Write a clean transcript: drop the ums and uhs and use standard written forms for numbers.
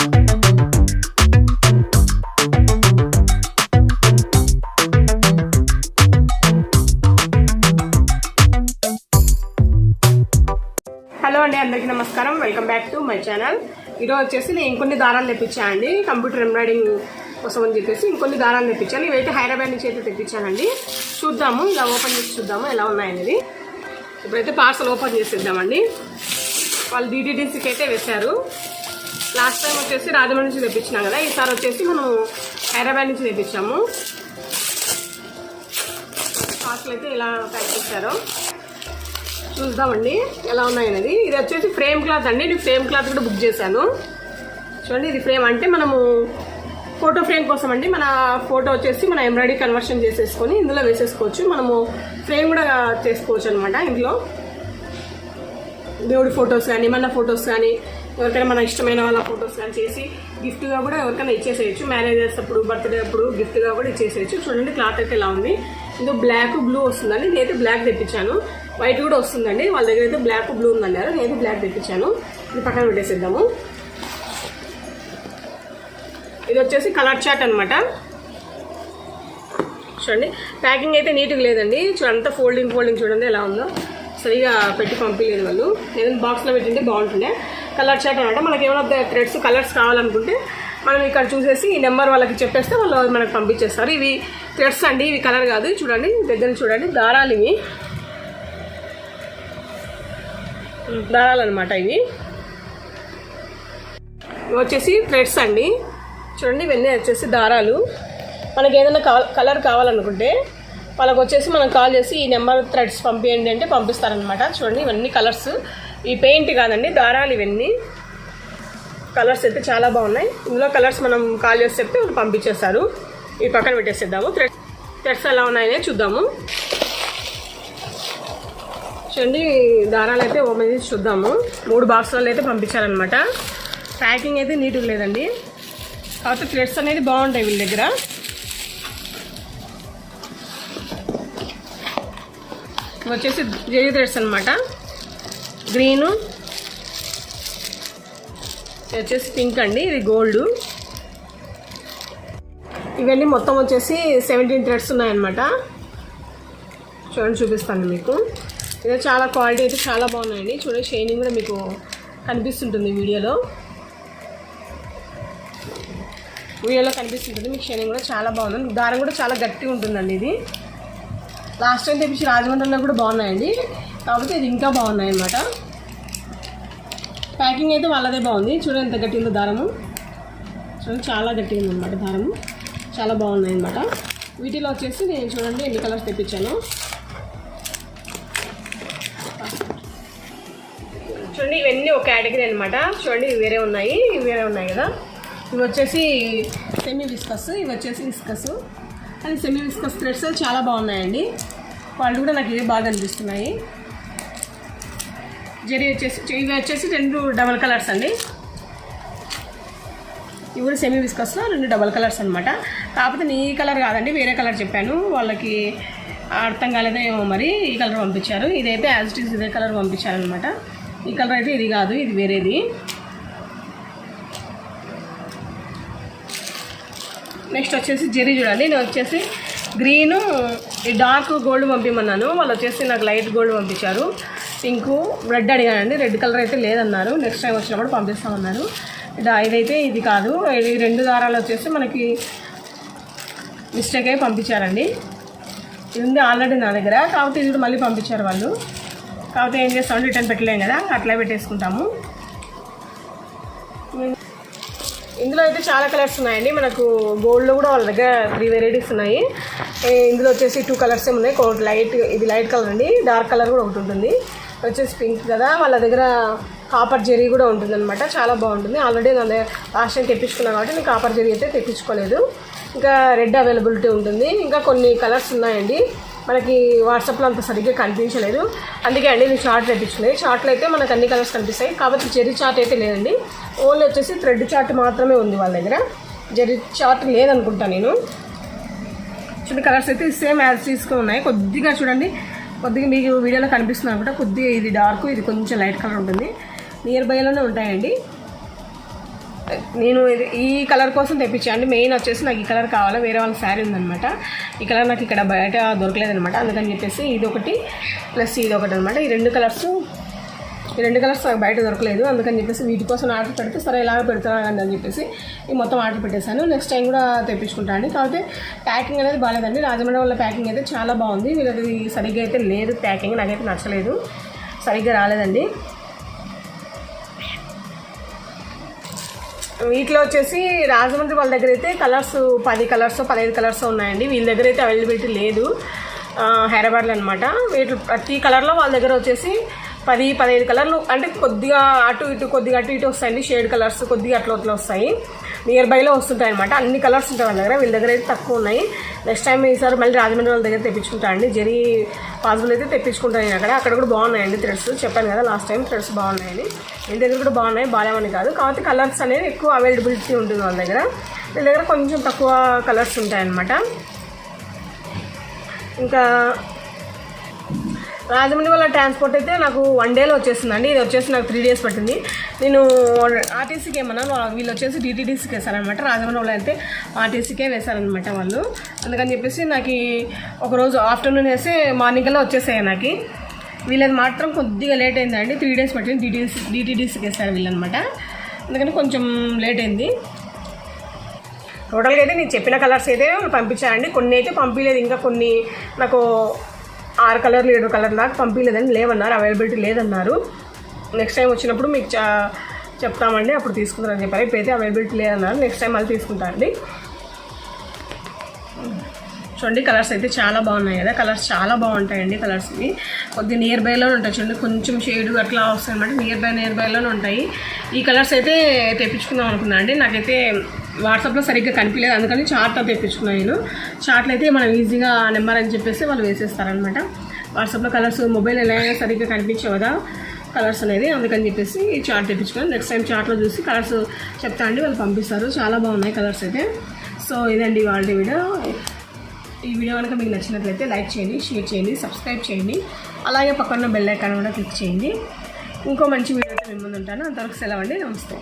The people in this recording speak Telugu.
హలో అండి, అందరికీ నమస్కారం. Welcome back to my channel. ఈరోజు వచ్చేసి నేను ఇంకొన్ని దారాలు తెప్పించానండి కంప్యూటర్ ఎంబ్రాయిడింగ్ కోసం అని చెప్పేసి ఇంకొన్ని దారాలు తెప్పించాను. ఇవైతే హైదరాబాద్ నుంచి అయితే తెప్పించానండి. చూద్దాము, ఇలా ఓపెన్ చేసి చూద్దాము ఎలా ఉన్నాయనేది. ఇప్పుడైతే పార్సల్ ఓపెన్ చేసేద్దామండి. వాళ్ళు DTDCకి అయితే వేశారు. లాస్ట్ టైం వచ్చేసి రాజమండ్రి నుంచి తెప్పించినాం కదా, ఈసారి వచ్చేసి మనం హైదరాబాద్ నుంచి తెప్పించాము. పార్సల్ అయితే ఇలా ప్యాక్ చేశారు. చూద్దామండి ఎలా ఉన్నాయనేది. ఇది వచ్చేసి ఫ్రేమ్ క్లాత్ అండి. నేను ఫ్రేమ్ క్లాత్ కూడా బుక్ చేశాను. చూడండి, ఇది ఫ్రేమ్ అంటే మనము ఫోటో ఫ్రేమ్ కోసం అండి. మన ఫోటో వచ్చేసి మన ఎంబ్రాయిడరీ కన్వర్షన్ చేసేసుకొని ఇందులో వేసేసుకోవచ్చు. మనము ఫ్రేమ్ కూడా చేసుకోవచ్చు అనమాట. ఇంట్లో దేవుడి ఫొటోస్ కానీ మన ఫొటోస్ కానీ ఎవరికైనా మన ఇష్టమైన వాళ్ళ ఫొటోస్ కానీ చేసి గిఫ్ట్గా కూడా ఎవరికైనా ఇచ్చేసేయచ్చు. మ్యారేజెస్ అప్పుడు, బర్త్డే అప్పుడు గిఫ్ట్గా కూడా ఇచ్చేసేయచ్చు. చూడండి, క్లాత్ అయితే ఇలా ఉంది. ఇందులో బ్లాక్ బ్లూ వస్తుందండి. నేనైతే బ్లాక్ తెప్పించాను. వైట్ కూడా వస్తుందండి. వాళ్ళ దగ్గర అయితే బ్లాక్ బ్లూ ఉందన్నారు. నేనైతే బ్లాక్ తెప్పించాను. ఇది పక్కన పెట్టేసేద్దాము. ఇది వచ్చేసి కలర్ చార్ట్ అనమాట. చూడండి, ప్యాకింగ్ అయితే నీట్గా లేదండి. అంతా ఫోల్డింగ్ చూడండి ఎలా ఉందో. సరిగా పెట్టి పంపించలేదు వాళ్ళు. ఏదైనా బాక్స్లో పెట్టింటే బాగుంటుండే. కలర్ చార్ట్ అనమాట. మనకి ఏమైనా థ్రెడ్స్ కలర్స్ కావాలనుకుంటే మనం ఇక్కడ చూసేసి ఈ నెంబర్ వాళ్ళకి చెప్పేస్తే వాళ్ళు మనకు పంపించేస్తారు. ఇవి థ్రెడ్స్ అండి, ఇవి కలర్ కాదు. చూడండి, దగ్గర చూడండి, దారాలు ఇవి దారాలు అనమాట. ఇవి వచ్చేసి థ్రెడ్స్ అండి. చూడండి, ఇవన్నీ వచ్చేసి దారాలు. మనకి ఏదైనా కలర్ కావాలనుకుంటే వాళ్ళకి వచ్చేసి మనం కాల్ చేసి ఈ నెంబర్ థ్రెడ్స్ పంపించండి అంటే పంపిస్తారనమాట. చూడండి, ఇవన్నీ కలర్స్. ఈ పెయింట్ కాదండి, దారాలు ఇవన్నీ. కలర్స్ అయితే చాలా బాగున్నాయి. ఇందులో కలర్స్ మనం కాల్ చేసి చెప్తే వాళ్ళు పంపించేస్తారు. ఈ పక్కన పెట్టేసేద్దాము. థ్రెడ్స్ ఎలా ఉన్నాయనే చూద్దాము. చూడండి, దారాలు అయితే ఓపెన్ చేసి చూద్దాము. 3 బాక్సులలో అయితే పంపించారనమాట. ప్యాకింగ్ అయితే నీట్గా లేదండి. కాకపోతే థ్రెడ్స్ అనేది బాగుంటాయి వీళ్ళ దగ్గర. వచ్చేసి జెరీ థ్రెడ్స్ అనమాట. గ్రీను, వచ్చేసి పింక్ అండి. ఇది గోల్డ్. ఇవన్నీ మొత్తం వచ్చేసి 17 థ్రెడ్స్ ఉన్నాయన్నమాట. చూడండి, చూపిస్తాను మీకు. ఇది చాలా క్వాలిటీ అయితే చాలా బాగున్నాయండి. చూడండి, షైనింగ్ కూడా మీకు కనిపిస్తుంటుంది వీడియోలో కనిపిస్తుంటుంది మీకు. షైనింగ్ కూడా చాలా బాగుంది. దారం కూడా చాలా గట్టిగా ఉంటుందండి. ఇది లాస్ట్ టైం తెప్పించి రాజమండ్రిలో కూడా బాగున్నాయండి. కాకపోతే ఇది ఇంకా బాగున్నాయి అన్నమాట. ప్యాకింగ్ అయితే వాళ్ళదే బాగుంది. చూడండి ఎంత గట్టి ఉందో దారము. చూడండి, చాలా గట్టిగా ఉందన్నమాట దారము. చాలా బాగున్నాయి అన్నమాట. వీటిలో వచ్చేసి నేను చూడండి ఎన్ని కలర్స్ తెప్పించాను. చూడండి, ఇవన్నీ ఒక కేటగిరీ అనమాట. చూడండి, ఇవి వేరే ఉన్నాయి, ఇవి వేరే ఉన్నాయి కదా. ఇవి వచ్చేసి సెమీ విస్కస్, ఇవి వచ్చేసి విస్కస్. అది సెమీ విస్కస్ థ్రెడ్స్ చాలా బాగున్నాయండి. వాళ్ళు కూడా నాకు ఇవి బాగా అనిపిస్తున్నాయి. జరీ వచ్చేసి ఇవి వచ్చేసి 2 డబల్ కలర్స్ అండి. ఇవి కూడా సెమీ విస్కస్లో 2 డబల్ కలర్స్ అనమాట. కాకపోతే ఈ కలర్ కాదండి, వేరే కలర్ చెప్పాను. వాళ్ళకి అర్థం కాలేదో ఏమో మరి ఈ కలర్ పంపించారు. ఇదైతే యాజ్ ఇట్ ఈస్ ఇదే కలర్ పంపించారనమాట. ఈ కలర్ అయితే ఇది కాదు, ఇది వేరేది. నెక్స్ట్ వచ్చేసి జెరీ చూడండి. నేను వచ్చేసి గ్రీను, ఈ డార్క్ గోల్డ్ పంపించమన్నాను. వాళ్ళు వచ్చేసి నాకు లైట్ గోల్డ్ పంపించారు. పింకు, రెడ్ అడిగానండి. రెడ్ కలర్ అయితే లేదన్నారు. నెక్స్ట్ టైం వచ్చినప్పుడు పంపిస్తామన్నారు. ఇదైతే ఇది కాదు. ఇది 2 దారాలు వచ్చేసి మనకి మిస్టేక్ అయి పంపించారండి. ఇది ఉంది ఆల్రెడీ నా దగ్గర. కాకపోతే ఇది కూడా మళ్ళీ పంపించారు వాళ్ళు. కాకపోతే ఏం చేస్తామంటే రిటర్న్ పెట్టలేం కదా, అట్లా పెట్టేసుకుంటాము. ఇందులో అయితే చాలా కలర్స్ ఉన్నాయండి. మనకు గోల్డ్లో కూడా వాళ్ళ దగ్గర 3 వెరైటీస్ ఉన్నాయి. ఇందులో వచ్చేసి 2 కలర్స్ ఉన్నాయి. లైట్, ఇది లైట్ కలర్ అండి. డార్క్ కలర్ కూడా ఒకటి ఉంటుంది. వచ్చేసి పింక్ కదా. వాళ్ళ దగ్గర కాపర్ జెరీ కూడా ఉంటుంది అనమాట. చాలా బాగుంటుంది. ఆల్రెడీ నా లాస్ట్ టైం తెప్పించుకున్నాను కాబట్టి నేను కాపర్ జెరీ అయితే తెప్పించుకోలేదు. ఇంకా రెడ్ అవైలబిలిటీ ఉంటుంది. ఇంకా కొన్ని కలర్స్ ఉన్నాయండి. మనకి వాట్సాప్లో అంత సరిగ్గా కనిపించలేదు. అందుకే అండి నేను చార్ట్ తెప్పించుకునేది. చార్ట్లో అయితే మనకు అన్ని కలర్స్ కనిపిస్తాయి. కాబట్టి జెరీ చార్ట్ అయితే లేదండి. ఓన్లీ వచ్చేసి థ్రెడ్ చార్ట్ మాత్రమే ఉంది వాళ్ళ దగ్గర. జెరీ చార్ట్ లేదనుకుంటా నేను. చూడండి, కలర్స్ అయితే సేమ్ యాజ్ తీసుకుని ఉన్నాయి. కొద్దిగా చూడండి, కొద్దిగా మీకు వీడియోలో కనిపిస్తుంది అనుకుంటా. కొద్దిగా ఇది డార్క్, ఇది కొంచెం లైట్ కలర్ ఉంటుంది. నియర్ బైలోనే ఉంటాయండి. నేను ఈ కలర్ కోసం తెప్పించాను. మెయిన్ వచ్చేసి నాకు ఈ కలర్ కావాలి, వేరే వాళ్ళ శారీ ఉందనమాట. ఈ కలర్ నాకు ఇక్కడ బయట దొరకలేదనమాట. అందుకని చెప్పేసి ఇది ఒకటి ప్లస్ ఇది ఒకటి అనమాట. ఈ రెండు కలర్స్ నాకు బయట దొరకలేదు. అందుకని చెప్పేసి వీటి కోసం ఆర్డర్ పెడితే సరే ఇలాగ పెడతాను అని చెప్పేసి ఈ మొత్తం ఆర్డర్ పెట్టేశాను. నెక్స్ట్ టైం కూడా తెప్పించుకుంటాను అండి. కాకపోతే ప్యాకింగ్ అనేది బాగాలేదండి. రాజమండ్రి వాళ్ళ ప్యాకింగ్ అయితే చాలా బాగుంది. వీళ్ళది సరిగ్గా అయితే లేదు, ప్యాకింగ్ నాకైతే నచ్చలేదు, సరిగ్గా రాలేదండి. వీటిలో వచ్చేసి రాజమండ్రి వాళ్ళ దగ్గర అయితే కలర్స్ 10 కలర్స్ 15 కలర్స్ ఉన్నాయండి. వీళ్ళ దగ్గర అయితే అవైలబిలిటీ లేదు, హైదరాబాద్లో అనమాట. వీటి ప్రతి కలర్లో వాళ్ళ దగ్గర వచ్చేసి 10-15 కలర్లు అంటే కొద్దిగా అటు ఇటు వస్తాయండి. షేడ్ కలర్స్ కొద్దిగా అట్లా వస్తాయి, నియర్ బైలో వస్తుంటాయి అనమాట. అన్ని కలర్స్ ఉంటాయి వాళ్ళ దగ్గర. వీళ్ళ దగ్గర అయితే తక్కువ ఉన్నాయి. నెక్స్ట్ టైం ఈసారి మళ్ళీ రాజమండ్రి వాళ్ళ దగ్గర తెప్పించుకుంటానండి. జరీ పాసిబుల్ అయితే తెప్పించుకుంటాను నేను. అక్కడ కూడా బాగున్నాయండి థ్రెడ్స్. చెప్పాను కదా లాస్ట్ టైం థ్రెడ్స్ బాగున్నాయని. వీళ్ళ దగ్గర కూడా బాగున్నాయి, బాగాలేమని కాదు. కాకపోతే కలర్స్ అనేది ఎక్కువ అవైలబిలిటీ ఉంటుంది వాళ్ళ దగ్గర. వీళ్ళ దగ్గర కొంచెం తక్కువ కలర్స్ ఉంటాయన్నమాట. ఇంకా రాజమండ్రి వాళ్ళ ట్రాన్స్పోర్ట్ అయితే నాకు 1 డేలో వచ్చేసిందండి. ఇది వచ్చేసి నాకు 3 డేస్ పట్టింది. నేను ఆర్టీసీకి ఏమన్నా, వీళ్ళు వచ్చేసి డిటీడీసీకి వేశారనమాట. రాజమండ్రి వాళ్ళు అయితే ఆర్టీసీకే వేశారనమాట వాళ్ళు. అందుకని చెప్పేసి నాకు ఒకరోజు ఆఫ్టర్నూన్ వేసి మార్నింగ్ కల్లా వచ్చేసాయి నాకు. వీళ్ళది మాత్రం కొద్దిగా లేట్ అయిందండి, 3 డేస్ పట్టింది. డిటీడీసీకి వేశారు వీళ్ళనమాట. అందుకని కొంచెం లేట్ అయింది. టోటల్గా అయితే నేను చెప్పిన కలర్స్ అయితే పంపించానండి. కొన్ని అయితే పంపించలేదు, ఇంకా కొన్ని నాకు 6 కలర్లు 7 కలర్ దాకా పంపించలేదండి, లేవన్నారు, అవైలబిలిటీ లేదన్నారు. నెక్స్ట్ టైం వచ్చినప్పుడు మీకు చెప్తామండి, అప్పుడు తీసుకుంటారని చెప్పారు. ఇప్పుడైతే అవైలబిలిటీ లేదన్నారు, నెక్స్ట్ టైం మళ్ళీ తీసుకుంటా అండి. చూడండి కలర్స్ అయితే చాలా బాగున్నాయి కదా, కలర్స్ చాలా బాగుంటాయండి. కలర్స్ ఇవి కొద్దిగా నియర్ బైలోనే ఉంటాయి. చూడండి కొంచెం షేడ్ అట్లా వస్తాయి అనమాట, నియర్ బైలోనే ఉంటాయి. ఈ కలర్స్ అయితే తెప్పించుకుందాం అనుకున్నాను అండి. నాకైతే వాట్సాప్లో సరిగ్గా కనిపించలేదు, అందుకని చార్ట్ తెప్పించుకున్నాను నేను. చార్ట్లు అయితే మనం ఈజీగా నెంబర్ అని చెప్పేసి వాళ్ళు వేసేస్తారనమాట. వాట్సాప్లో కలర్స్ మొబైల్ ఎలా అయినా సరిగ్గా కనిపించవు కదా కలర్స్ అనేది, అందుకని చెప్పేసి ఈ చార్ట్ తెప్పించుకున్నాను. నెక్స్ట్ టైం చార్ట్లో చూసి కలర్స్ చెప్తా అండి, వాళ్ళు పంపిస్తారు. చాలా బాగున్నాయి కలర్స్ అయితే. సో ఇదండి వాళ్ళ వీడియో. ఈ వీడియో కనుక మీకు నచ్చినట్లయితే లైక్ చేయండి, షేర్ చేయండి, సబ్స్క్రైబ్ చేయండి. అలాగే పక్కన బెల్ ఐకాన్ కూడా క్లిక్ చేయండి. ఇంకో మంచి వీడియోతో మీ ముందు ఉంటాను. అంతవరకు సెలవు అండి, నమస్తే.